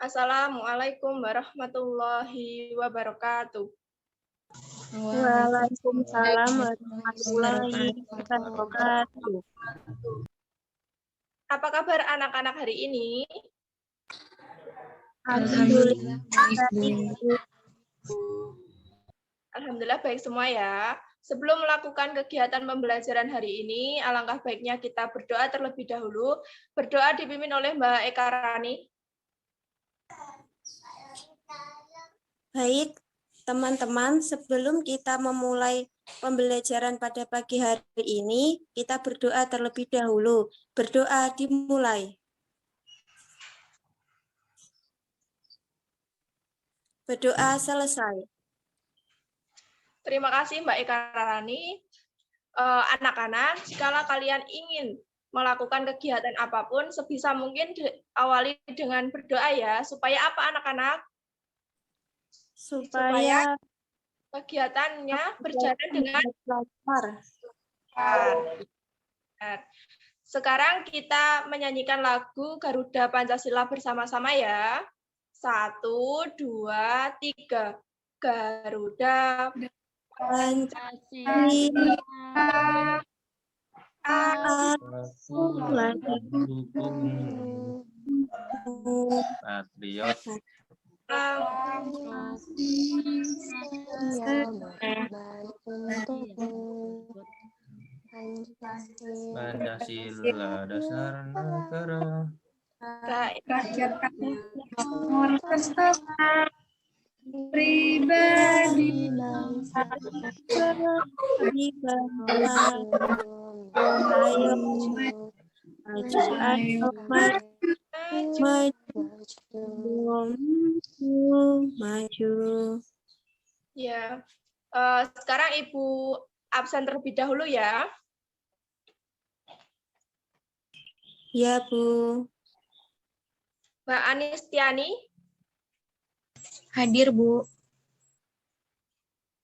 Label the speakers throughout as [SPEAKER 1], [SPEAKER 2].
[SPEAKER 1] Assalamualaikum warahmatullahi wabarakatuh.
[SPEAKER 2] Waalaikumsalam warahmatullahi wabarakatuh.
[SPEAKER 1] Apa kabar anak-anak hari ini?
[SPEAKER 2] Alhamdulillah.
[SPEAKER 1] Alhamdulillah baik semua ya. Sebelum melakukan kegiatan pembelajaran hari ini, alangkah baiknya kita berdoa terlebih dahulu. Berdoa dipimpin oleh Mbak Eka Rani.
[SPEAKER 2] Baik, teman-teman, sebelum kita memulai pembelajaran pada pagi hari ini, kita berdoa terlebih dahulu. Berdoa dimulai. Berdoa selesai.
[SPEAKER 1] Terima kasih Mbak Eka Rani. Anak-anak, jikalau kalian ingin melakukan kegiatan apapun, sebisa mungkin diawali dengan berdoa ya, supaya apa anak-anak? Supaya kegiatannya berjalan dengan lancar. Sekarang kita menyanyikan lagu Garuda Pancasila bersama-sama ya. 1, 2, 3. Garuda
[SPEAKER 2] Pancasila.
[SPEAKER 3] Patriot Pancasila dasar negara
[SPEAKER 1] rakyat
[SPEAKER 2] pribadi ayo maju.
[SPEAKER 1] Ya, sekarang Ibu absen terlebih dahulu ya.
[SPEAKER 2] Ya, Bu.
[SPEAKER 1] Mbak Anistiani,
[SPEAKER 2] Hadir, Bu.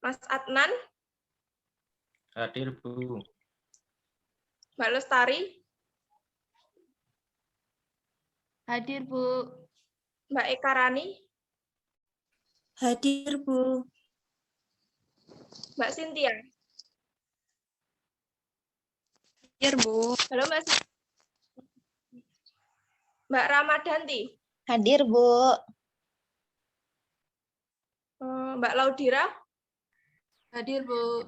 [SPEAKER 1] Mas Adnan,
[SPEAKER 3] hadir Bu.
[SPEAKER 1] Mbak Lestari,
[SPEAKER 4] Hadir, Bu.
[SPEAKER 1] Mbak Eka Rani,
[SPEAKER 2] Hadir, Bu.
[SPEAKER 1] Mbak Cynthia.
[SPEAKER 2] Hadir, Bu.
[SPEAKER 1] Halo Mbak Cynthia. Mbak Ramadanti,
[SPEAKER 2] Hadir, Bu.
[SPEAKER 1] Mbak Laudira,
[SPEAKER 4] Hadir, Bu.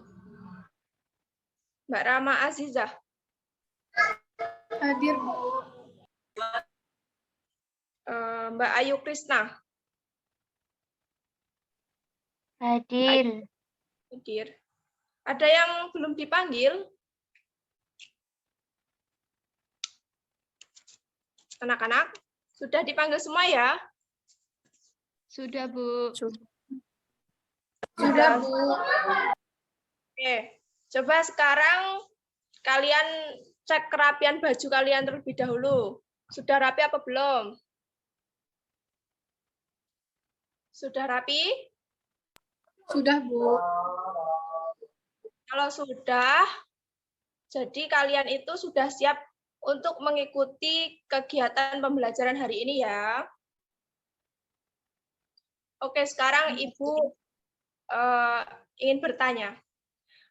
[SPEAKER 1] Mbak Rama Azizah,
[SPEAKER 4] Hadir, Bu.
[SPEAKER 1] Mbak Ayu Krisna.
[SPEAKER 4] Hadir.
[SPEAKER 1] Hadir. Ada yang belum dipanggil? Anak-anak, sudah dipanggil semua ya?
[SPEAKER 4] Sudah, Bu.
[SPEAKER 1] Sudah, Bu. Oke, coba sekarang kalian cek kerapian baju kalian terlebih dahulu. Sudah rapi apa belum? Sudah rapi?
[SPEAKER 4] Sudah, Bu.
[SPEAKER 1] Kalau sudah, jadi kalian itu sudah siap untuk mengikuti kegiatan pembelajaran hari ini ya. Oke, sekarang Ibu ingin bertanya.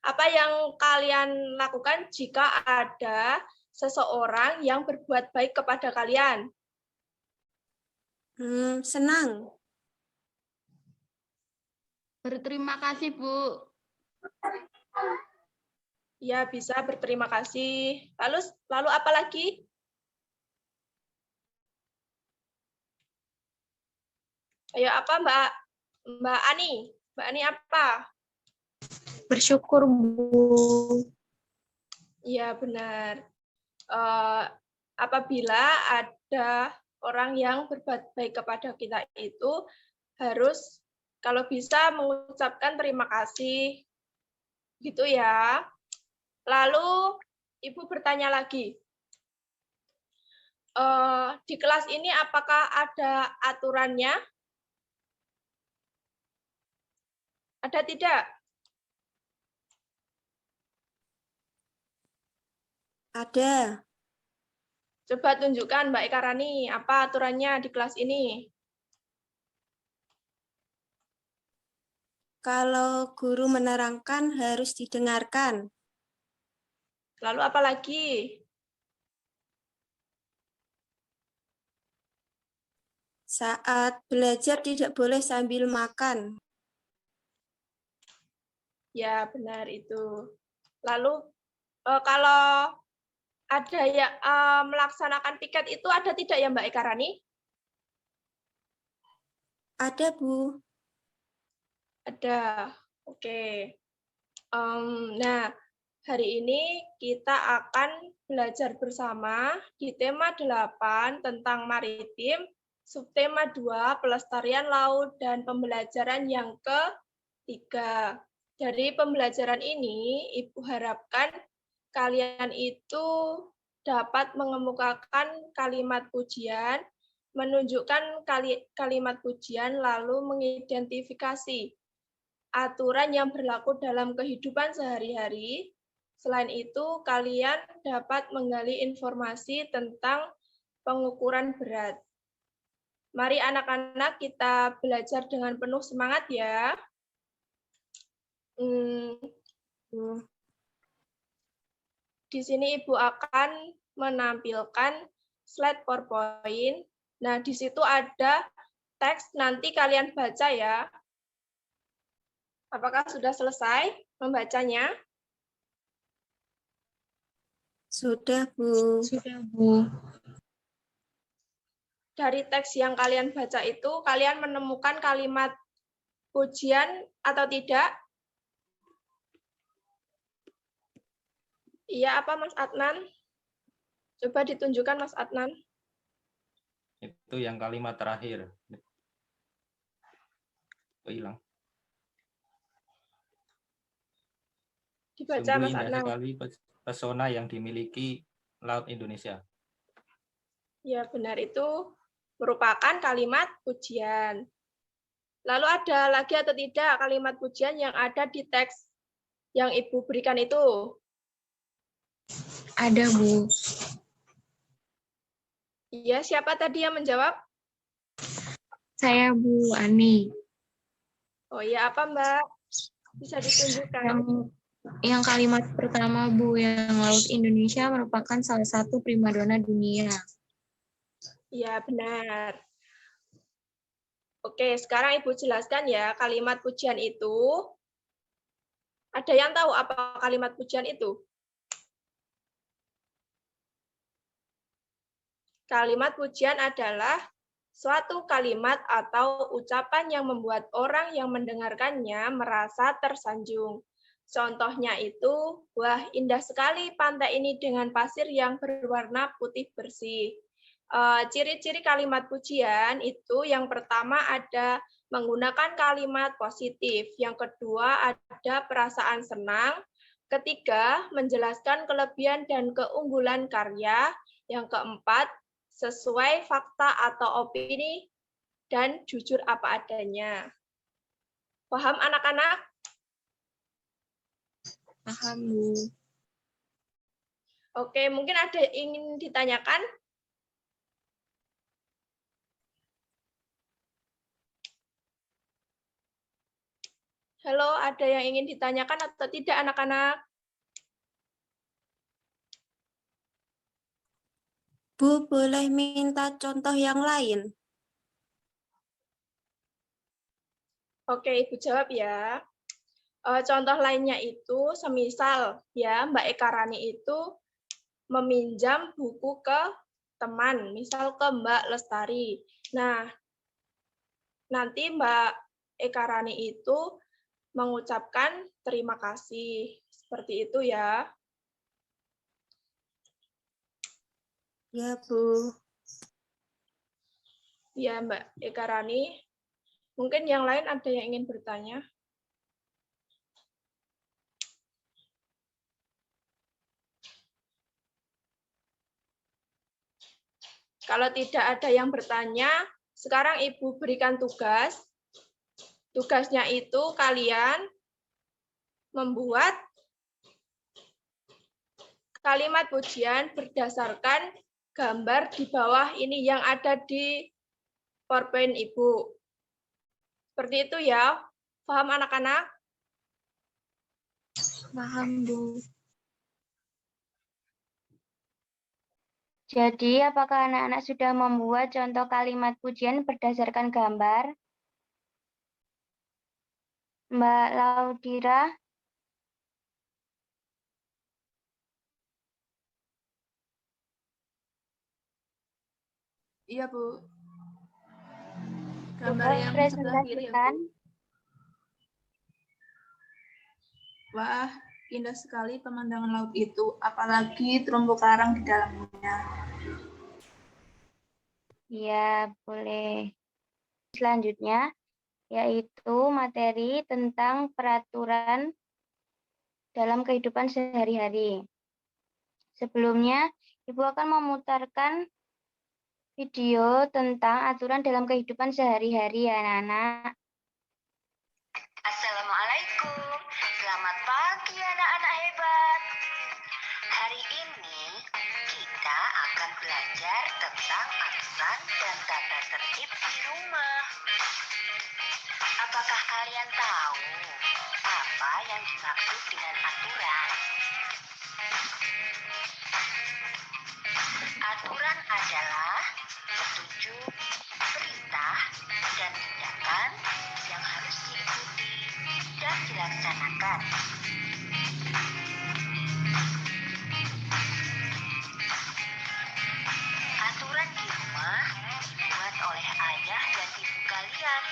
[SPEAKER 1] Apa yang kalian lakukan jika ada seseorang yang berbuat baik kepada kalian?
[SPEAKER 2] Senang.
[SPEAKER 4] Berterima kasih, Bu.
[SPEAKER 1] Ya, bisa berterima kasih. Lalu apa lagi? Ayo apa Mbak Ani? Mbak Ani apa?
[SPEAKER 2] Bersyukur, Bu.
[SPEAKER 1] Iya, benar. Apabila ada orang yang berbuat baik kepada kita itu harus kalau bisa mengucapkan terima kasih. Gitu ya. Lalu Ibu bertanya lagi. Di kelas ini apakah ada aturannya? Ada tidak?
[SPEAKER 2] Ada.
[SPEAKER 1] Coba tunjukkan Mbak Eka Rani, apa aturannya di kelas ini?
[SPEAKER 2] Kalau guru menerangkan harus didengarkan.
[SPEAKER 1] Lalu apa lagi?
[SPEAKER 2] Saat belajar tidak boleh sambil makan.
[SPEAKER 1] Ya, benar itu. Lalu kalau ada yang melaksanakan piket itu ada tidak ya Mbak Eka Rani?
[SPEAKER 2] Ada, Bu.
[SPEAKER 1] Ada. Oke. Nah, hari ini kita akan belajar bersama di tema 8 tentang maritim, subtema 2 pelestarian laut, dan pembelajaran yang ketiga. Dari pembelajaran ini, Ibu harapkan kalian itu dapat mengemukakan kalimat pujian, menunjukkan kalimat pujian, lalu mengidentifikasi aturan yang berlaku dalam kehidupan sehari-hari. Selain itu, kalian dapat menggali informasi tentang pengukuran berat. Mari anak-anak kita belajar dengan penuh semangat ya. Di sini Ibu akan menampilkan slide PowerPoint. Nah, di situ ada teks, nanti kalian baca ya. Apakah sudah selesai membacanya?
[SPEAKER 2] Sudah, Bu.
[SPEAKER 4] Sudah, Bu.
[SPEAKER 1] Dari teks yang kalian baca itu, kalian menemukan kalimat pujian atau tidak? Iya, apa Mas Adnan? Coba ditunjukkan Mas Adnan.
[SPEAKER 3] Itu yang kalimat terakhir. Oh, hilang.
[SPEAKER 1] Dibaca
[SPEAKER 3] Sungguh
[SPEAKER 1] Mas
[SPEAKER 3] indah
[SPEAKER 1] Adnan.
[SPEAKER 3] sekali pesona yang dimiliki Laut Indonesia.
[SPEAKER 1] Ya, benar itu merupakan kalimat pujian. Lalu ada lagi atau tidak kalimat pujian yang ada di teks yang Ibu berikan itu?
[SPEAKER 4] Ada, Bu.
[SPEAKER 1] Iya, siapa tadi yang menjawab?
[SPEAKER 4] Saya, Bu Ani.
[SPEAKER 1] Oh iya, apa Mbak? Bisa ditunjukkan.
[SPEAKER 4] Yang kalimat pertama, Bu, yang Laut Indonesia merupakan salah satu primadona dunia.
[SPEAKER 1] Iya, benar. Oke, sekarang Ibu jelaskan ya kalimat pujian itu. Ada yang tahu apa kalimat pujian itu? Kalimat pujian adalah suatu kalimat atau ucapan yang membuat orang yang mendengarkannya merasa tersanjung. Contohnya itu, wah indah sekali pantai ini dengan pasir yang berwarna putih bersih. Ciri-ciri kalimat pujian itu yang pertama ada menggunakan kalimat positif, yang kedua ada perasaan senang, ketiga menjelaskan kelebihan dan keunggulan karya, yang keempat sesuai fakta atau opini, dan jujur apa adanya. Paham anak-anak?
[SPEAKER 4] Paham, Bu.
[SPEAKER 1] Oke, mungkin ada yang ingin ditanyakan? Halo, ada yang ingin ditanyakan atau tidak anak-anak?
[SPEAKER 2] Bu, boleh minta contoh yang lain?
[SPEAKER 1] Oke, Ibu jawab ya. Contoh lainnya itu, semisal ya Mbak Eka Rani itu meminjam buku ke teman, misal ke Mbak Lestari. Nah, nanti Mbak Eka Rani itu mengucapkan terima kasih. Seperti itu ya.
[SPEAKER 2] Ya, Bu.
[SPEAKER 1] Ya, Mbak Eka Rani. Mungkin yang lain ada yang ingin bertanya? Kalau tidak ada yang bertanya, sekarang Ibu berikan tugas. Tugasnya itu kalian membuat kalimat pujian berdasarkan gambar di bawah ini yang ada di PowerPoint Ibu. Seperti itu ya. Paham anak-anak?
[SPEAKER 4] Paham, Bu. Jadi, apakah anak-anak sudah membuat contoh kalimat pujian berdasarkan gambar? Mbak Laudira?
[SPEAKER 5] Iya, Bu.
[SPEAKER 4] Coba
[SPEAKER 5] Gambar yang sebelah kiri ya, Bu.
[SPEAKER 4] presentasikan.
[SPEAKER 5] Wah, indah sekali pemandangan laut itu, apalagi terumbu karang di dalamnya.
[SPEAKER 4] Ya, boleh. Selanjutnya, yaitu materi tentang peraturan dalam kehidupan sehari-hari. Sebelumnya, Ibu akan memutarkan video tentang aturan dalam kehidupan sehari-hari ya, anak-anak.
[SPEAKER 6] Assalamualaikum, selamat pagi anak-anak hebat. Hari ini kita akan belajar tentang aturan dan tata tertib di rumah. Apakah kalian tahu apa yang dimaksud dengan aturan? Aturan adalah petunjuk, perintah, dan tindakan yang harus diikuti dan dilaksanakan. Aturan di rumah dibuat oleh ayah dan ibu kalian.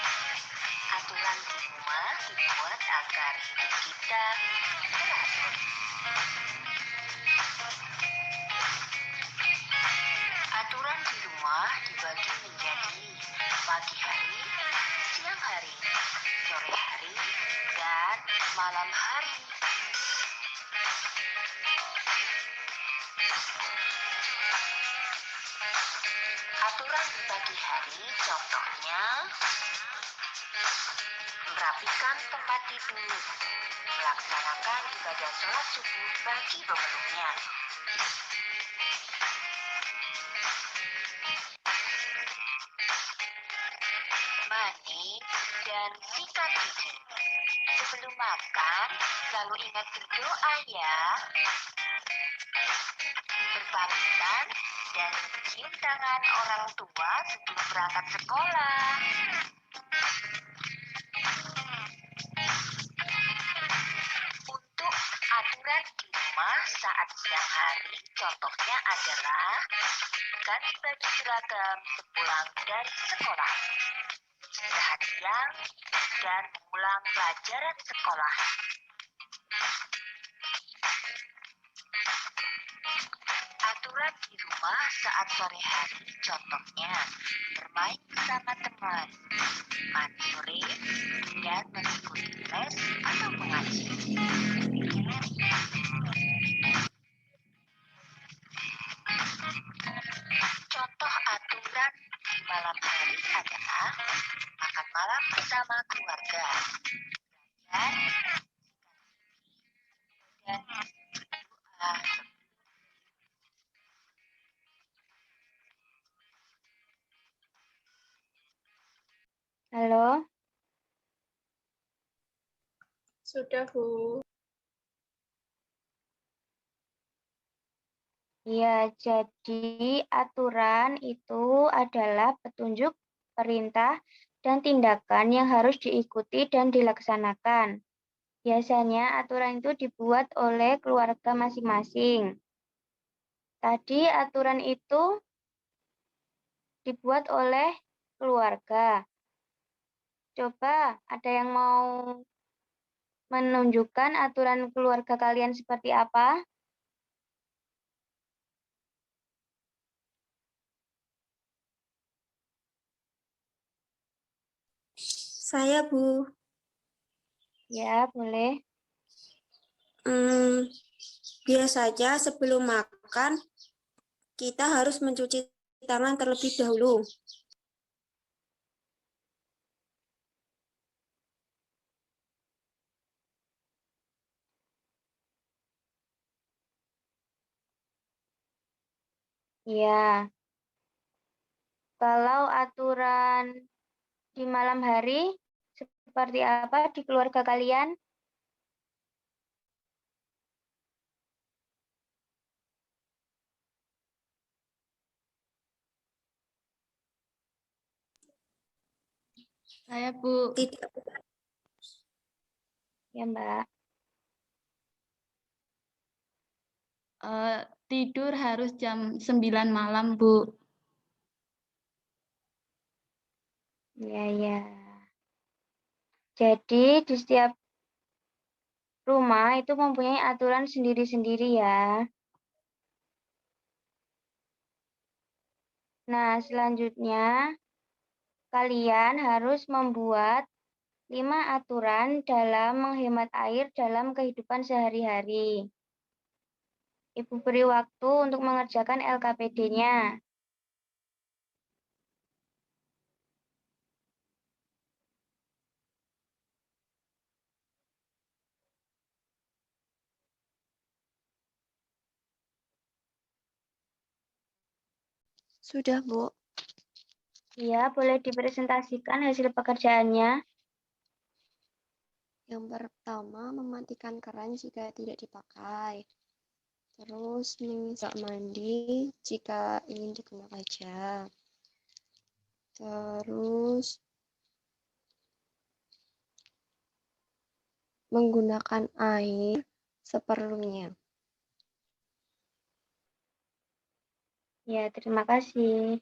[SPEAKER 6] Aturan di rumah dibuat agar hidup kita teratur. Aturan di rumah dibagi menjadi pagi hari, siang hari, sore hari, dan malam hari. Aturan di pagi hari contohnya merapikan tempat tidur, melaksanakan ibadah sholat subuh bagi pemeluknya. Mandi dan sikat gigi. Sebelum makan, selalu ingat berdoa ya. Berpamitan dan cium tangan orang tua sebelum berangkat sekolah. Untuk aturan di rumah saat siang hari, contohnya adalah ganti baju seragam sepulang dari sekolah, istirahat siang, dan mengulang pelajaran sekolah. Aturan di rumah saat sore hari, contohnya bermain bersama teman, mandi sore, dan mengikuti les atau mengaji. Contoh aturan di malam hari adalah makan malam bersama keluarga, dan berdoa.
[SPEAKER 4] Halo?
[SPEAKER 1] Sudah, Bu.
[SPEAKER 4] Ya, jadi aturan itu adalah petunjuk, perintah, dan tindakan yang harus diikuti dan dilaksanakan. Biasanya aturan itu dibuat oleh keluarga masing-masing. Tadi aturan itu dibuat oleh keluarga. Coba ada yang mau menunjukkan aturan keluarga kalian seperti apa?
[SPEAKER 2] Saya, Bu.
[SPEAKER 4] Ya, boleh.
[SPEAKER 2] Biasanya sebelum makan, kita harus mencuci tangan terlebih dahulu.
[SPEAKER 4] Ya. Kalau aturan di malam hari
[SPEAKER 7] seperti apa di keluarga kalian?
[SPEAKER 5] Saya, Bu.
[SPEAKER 2] Tidak.
[SPEAKER 7] Ya, Mbak.
[SPEAKER 5] Tidur harus jam 9 malam, Bu.
[SPEAKER 7] Ya, ya. Jadi di setiap rumah itu mempunyai aturan sendiri-sendiri ya. Nah, selanjutnya kalian harus membuat 5 aturan dalam menghemat air dalam kehidupan sehari-hari. Ibu beri waktu untuk mengerjakan LKPD-nya.
[SPEAKER 2] Sudah, Bu.
[SPEAKER 7] Ya, boleh dipresentasikan hasil pekerjaannya.
[SPEAKER 2] Yang pertama, mematikan keran jika tidak dipakai. Terus, mengisak mandi jika ingin digunakan aja. Terus, menggunakan air seperlunya.
[SPEAKER 7] Ya, terima kasih.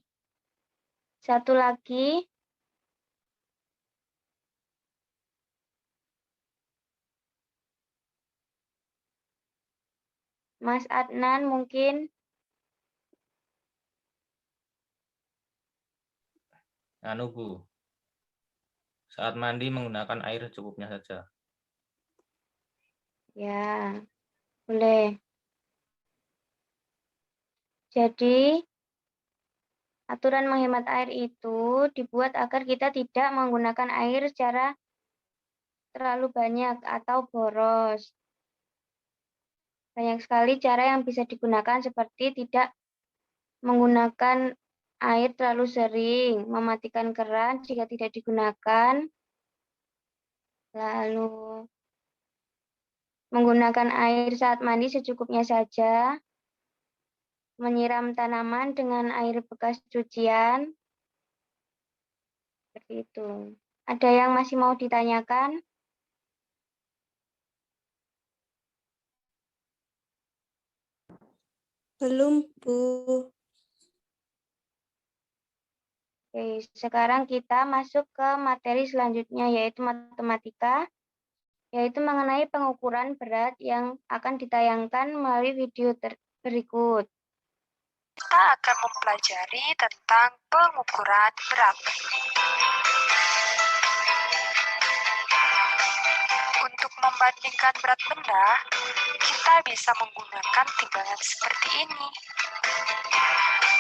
[SPEAKER 7] Satu lagi, Mas Adnan mungkin.
[SPEAKER 3] Anu Bu, saat mandi menggunakan air secukupnya saja.
[SPEAKER 7] Ya, boleh. Jadi, aturan menghemat air itu dibuat agar kita tidak menggunakan air secara terlalu banyak atau boros. Banyak sekali cara yang bisa digunakan seperti tidak menggunakan air terlalu sering, mematikan keran jika tidak digunakan, lalu menggunakan air saat mandi secukupnya saja, menyiram tanaman dengan air bekas cucian, seperti itu. Ada yang masih mau ditanyakan?
[SPEAKER 2] Belum, Bu.
[SPEAKER 7] Oke, sekarang kita masuk ke materi selanjutnya, yaitu matematika, yaitu mengenai pengukuran berat yang akan ditayangkan melalui video berikut.
[SPEAKER 6] Kita akan mempelajari tentang pengukuran berat. Untuk membandingkan berat benda, kita bisa menggunakan timbangan seperti ini.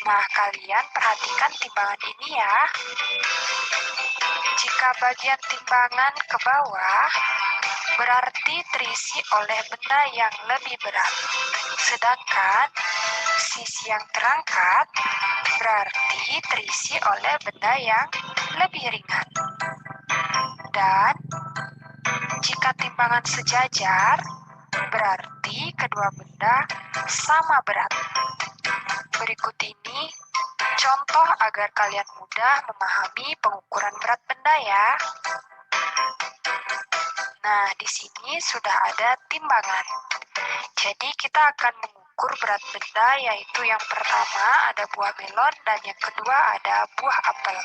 [SPEAKER 6] Nah, kalian perhatikan timbangan ini ya. Jika bagian timbangan ke bawah, berarti terisi oleh benda yang lebih berat. Sedangkan sisi yang terangkat berarti terisi oleh benda yang lebih ringan. Dan jika timbangan sejajar, berarti kedua benda sama berat. Berikut ini contoh agar kalian mudah memahami pengukuran berat benda ya. Nah, di sini sudah ada timbangan. Jadi kita akan mengukur berat benda, yaitu yang pertama ada buah melon dan yang kedua ada buah apel.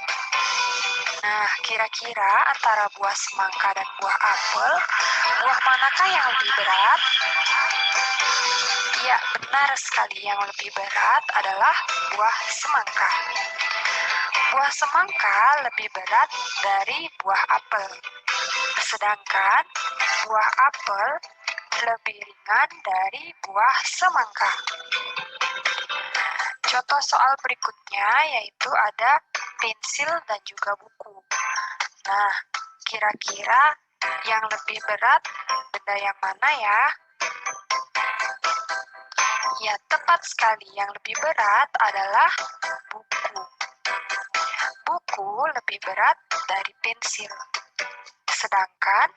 [SPEAKER 6] Nah, kira-kira antara buah semangka dan buah apel, buah manakah yang lebih berat? Ya, benar sekali, yang lebih berat adalah buah semangka. Buah semangka lebih berat dari buah apel. Sedangkan buah apel lebih ringan dari buah semangka. Contoh soal berikutnya yaitu ada pensil dan juga buku. Nah, kira-kira yang lebih berat benda yang mana ya? Ya, tepat sekali. Yang lebih berat adalah buku. Buku lebih berat dari pensil. sedangkan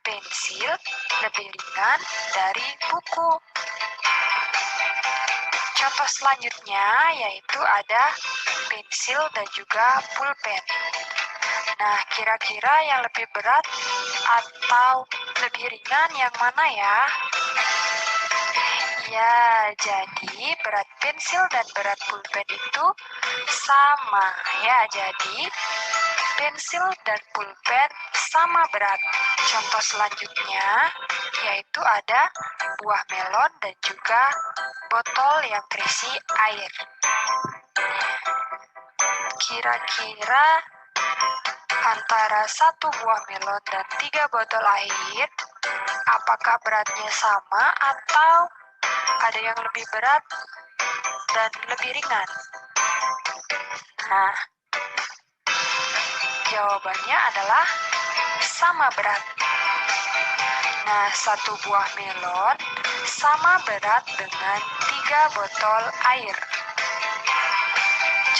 [SPEAKER 6] pensil lebih ringan dari buku. Contoh selanjutnya yaitu ada pensil dan juga pulpen. Nah, kira-kira yang lebih berat atau lebih ringan yang mana ya? Ya, jadi berat pensil dan berat pulpen itu sama ya. Jadi pensil dan pulpen sama berat. Contoh selanjutnya yaitu ada buah melon dan juga botol yang berisi air. Kira-kira antara 1 buah melon dan 3 botol air, apakah beratnya sama atau ada yang lebih berat dan lebih ringan? Nah, jawabannya adalah sama berat. Nah, 1 buah melon sama berat dengan 3 botol air.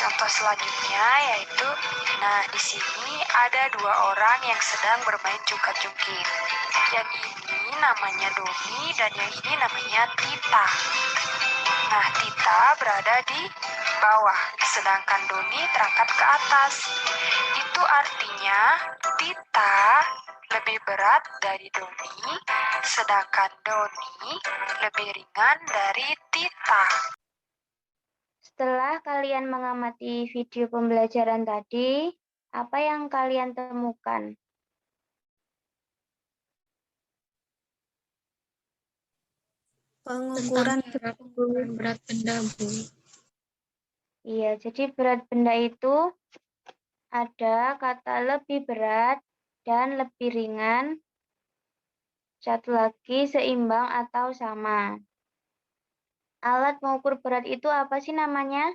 [SPEAKER 6] Contoh selanjutnya yaitu, nah di sini ada 2 orang yang sedang bermain jungkat-jungkit. Yang ini namanya Doni dan yang ini namanya Tita. Nah, Tita berada di bawah, sedangkan Doni terangkat ke atas. Itu artinya Tita lebih berat dari Doni, sedangkan Doni lebih ringan dari Tita.
[SPEAKER 7] Setelah kalian mengamati video pembelajaran tadi, apa yang kalian temukan?
[SPEAKER 2] Pengukuran
[SPEAKER 4] Tentang berat benda, Bu.
[SPEAKER 7] Iya, jadi berat benda itu ada kata lebih berat dan lebih ringan. Satu lagi seimbang atau sama. Alat pengukur berat itu apa sih namanya?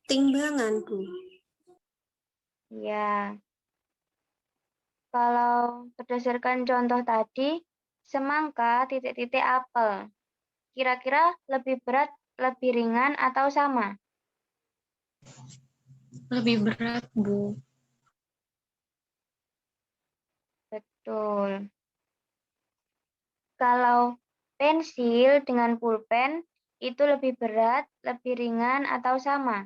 [SPEAKER 2] timbangan, Bu.
[SPEAKER 7] Ya. Kalau berdasarkan contoh tadi, semangka titik-titik apel. Kira-kira lebih berat, lebih ringan, atau sama?
[SPEAKER 4] Lebih berat, Bu.
[SPEAKER 7] Betul. Kalau pensil dengan pulpen itu lebih berat, lebih ringan, atau sama?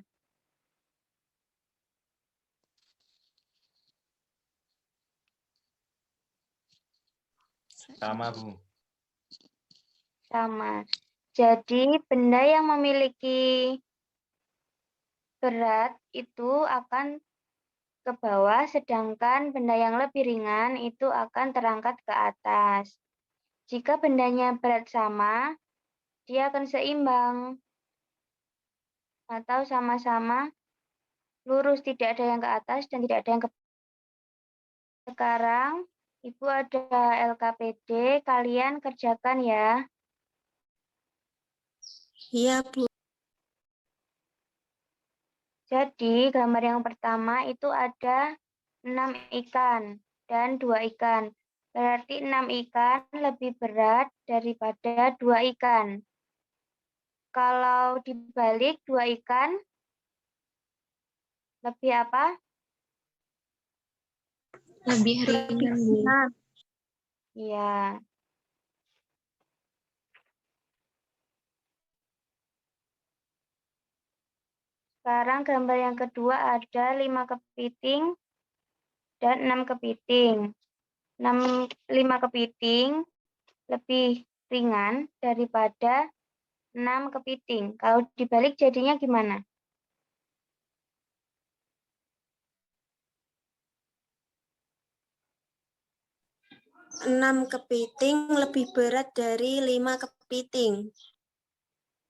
[SPEAKER 3] Sama, Bu.
[SPEAKER 7] Sama. Jadi benda yang memiliki berat itu akan ke bawah, sedangkan benda yang lebih ringan itu akan terangkat ke atas. Jika bendanya berat sama, dia akan seimbang atau sama-sama lurus, tidak ada yang ke atas dan tidak ada yang ke bawah. Sekarang Ibu ada LKPD, kalian kerjakan ya.
[SPEAKER 2] Iya, Bu.
[SPEAKER 7] Jadi gambar yang pertama itu ada 6 ikan dan 2 ikan. Berarti 6 ikan lebih berat daripada 2 ikan. Kalau dibalik 2 ikan, lebih apa?
[SPEAKER 4] Lebih ringan, Bu.
[SPEAKER 7] Iya. Sekarang gambar yang kedua ada 5 kepiting dan 6 kepiting. 5 kepiting lebih ringan daripada 6 kepiting. Kalau dibalik jadinya gimana?
[SPEAKER 2] 6 kepiting lebih berat dari 5 kepiting.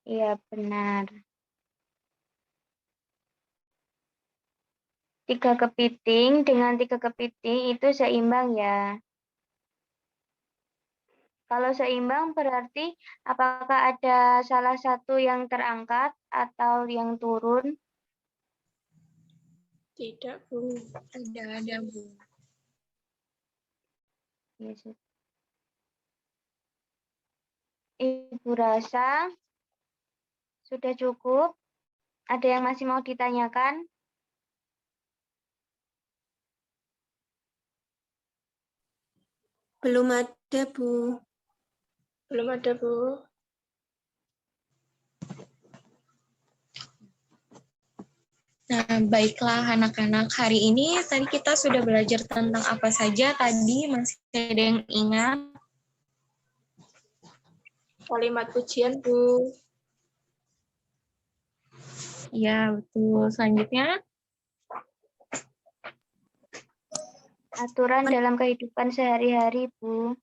[SPEAKER 7] Iya, benar. 3 kepiting dengan 3 kepiting itu seimbang ya. Kalau seimbang berarti apakah ada salah satu yang terangkat atau yang turun?
[SPEAKER 1] Tidak, Bu.
[SPEAKER 4] Tidak ada, Bu.
[SPEAKER 7] Yes. Ibu rasa sudah cukup Ada yang masih mau ditanyakan?
[SPEAKER 8] Belum ada, Bu.
[SPEAKER 1] Belum ada, Bu.
[SPEAKER 4] Nah, baiklah anak-anak, hari ini tadi kita sudah belajar tentang apa saja tadi, masih ada yang ingat?
[SPEAKER 1] Kalimat pujian, Bu.
[SPEAKER 4] Ya, betul. Selanjutnya,
[SPEAKER 7] Aturan dalam kehidupan sehari-hari, Bu.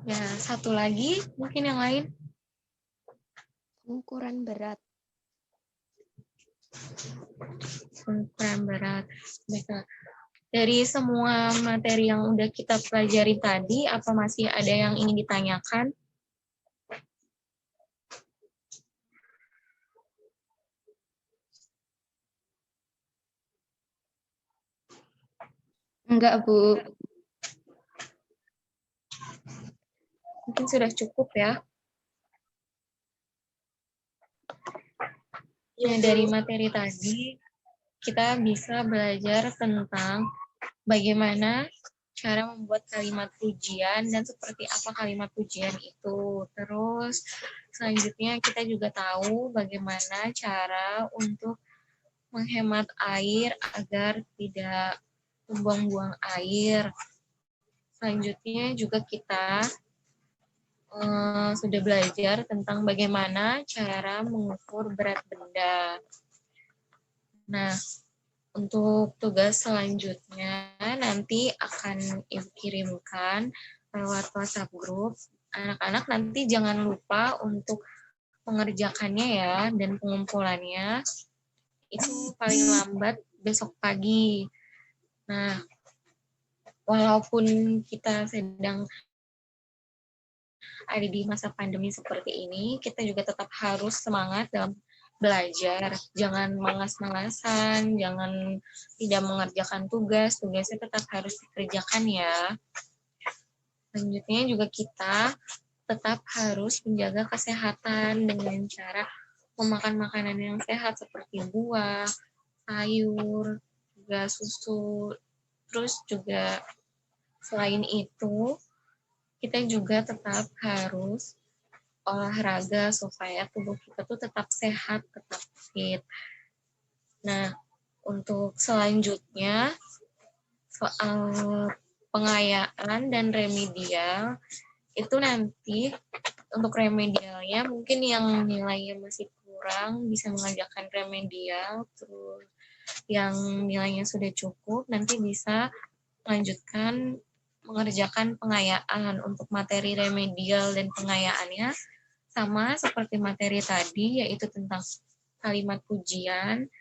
[SPEAKER 4] ya satu lagi, mungkin yang lain.
[SPEAKER 2] Pengukuran berat.
[SPEAKER 4] Pengukuran berat. Baiklah. Dari semua materi yang udah kita pelajari tadi, apa masih ada yang ingin ditanyakan?
[SPEAKER 2] Enggak, Bu.
[SPEAKER 4] Mungkin sudah cukup ya. Nah, dari materi tadi, kita bisa belajar tentang bagaimana cara membuat kalimat pujian dan seperti apa kalimat pujian itu. Terus selanjutnya kita juga tahu bagaimana cara untuk menghemat air agar tidak membuang-buang air. Selanjutnya juga kita sudah belajar tentang bagaimana cara mengukur berat benda. Nah, untuk tugas selanjutnya nanti akan Ibu kirimkan lewat WhatsApp group. Anak-anak nanti jangan lupa untuk mengerjakannya ya, dan pengumpulannya itu paling lambat besok pagi. Nah, walaupun kita sedang ada di masa pandemi seperti ini, kita juga tetap harus semangat dalam belajar. Jangan malas-malasan, jangan tidak mengerjakan tugas, tugasnya tetap harus dikerjakan ya. Selanjutnya juga kita tetap harus menjaga kesehatan dengan cara memakan makanan yang sehat seperti buah, sayur, juga susu. Terus juga selain itu, kita juga tetap harus olahraga supaya tubuh kita tuh tetap sehat, tetap fit. Nah, untuk selanjutnya, soal pengayaan dan remedial, itu nanti untuk remedialnya mungkin yang nilainya masih kurang bisa mengerjakan remedial, terus yang nilainya sudah cukup nanti bisa melanjutkan mengerjakan pengayaan. Untuk materi remedial dan pengayaannya sama seperti materi tadi, yaitu tentang kalimat pujian,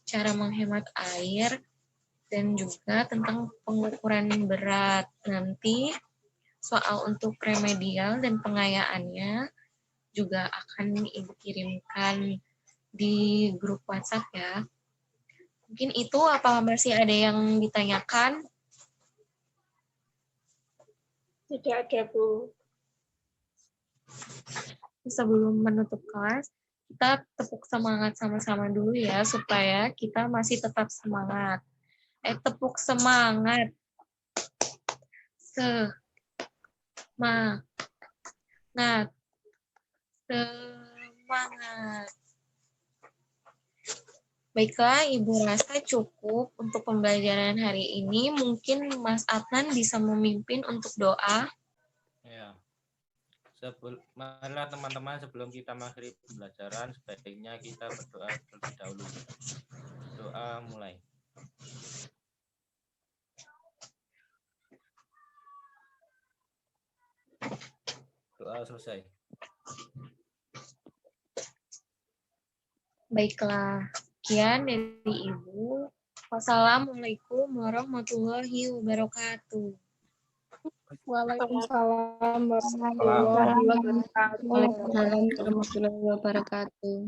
[SPEAKER 4] cara menghemat air, dan juga tentang pengukuran berat. Nanti soal untuk remedial dan pengayaannya juga akan Ibu kirimkan di grup WhatsApp ya. Mungkin itu, apa masih ada yang ditanyakan?
[SPEAKER 1] Tidak ada, Bu.
[SPEAKER 4] Sebelum menutup kelas, kita tepuk semangat sama-sama dulu ya, supaya kita masih tetap semangat. Tepuk semangat. Semangat. Semangat. Baiklah, Ibu rasa cukup untuk pembelajaran hari ini. Mungkin Mas Adnan bisa memimpin untuk doa.
[SPEAKER 3] Ya. Marilah teman-teman, sebelum kita mengakhiri pembelajaran, sebaiknya kita berdoa terlebih dahulu. Doa mulai. Doa selesai.
[SPEAKER 4] Baiklah, sekian dari Ibu. Wassalamualaikum warahmatullahi wabarakatuh.
[SPEAKER 1] Waalaikumsalam warahmatullahi
[SPEAKER 7] Waalaikumsalam
[SPEAKER 1] wabarakatuh.
[SPEAKER 2] Waalaikumsalam warahmatullahi wabarakatuh.